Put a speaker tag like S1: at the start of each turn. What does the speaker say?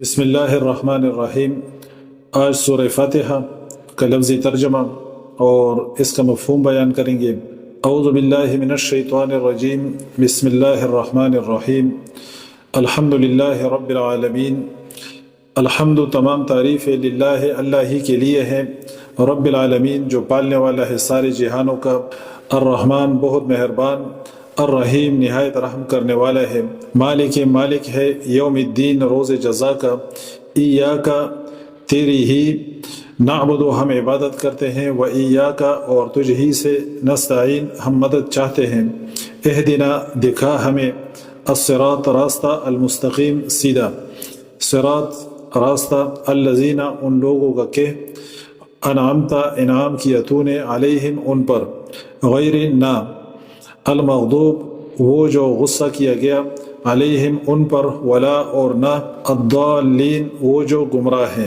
S1: بسم اللہ الرحمن الرحیم۔ آج سورہ فاتحہ کا لفظی ترجمہ اور اس کا مفہوم بیان کریں گے۔ اعوذ باللہ من الشیطان الرجیم، بسم اللہ الرحمن الرحیم۔ الحمد للہ رب العالمین، الحمد تمام تعریف للہ اللہ ہی کے لیے ہے، رب العالمین جو پالنے والا ہے سارے جہانوں کا، الرحمن بہت مہربان، الرحیم نہایت رحم کرنے والا ہے، مالک ہے یوم الدین روز جزا کا، ایاکا تیری ہی، نعبد ہم عبادت کرتے ہیں، و ایاکا اور تجھ ہی سے، نستعین ہم مدد چاہتے ہیں، اہدنا دکھا ہمیں، الصراط راستہ، المستقیم سیدھا، صراط راستہ، الذین ان لوگوں کا کہ، انعمت انعام کیا تو نے، علیہم ان پر، غیر نہ، المغضوب وہ جو غصہ کیا گیا، علیہم ان پر، ولا اور نہ، الضالین وہ جو گمراہ ہیں۔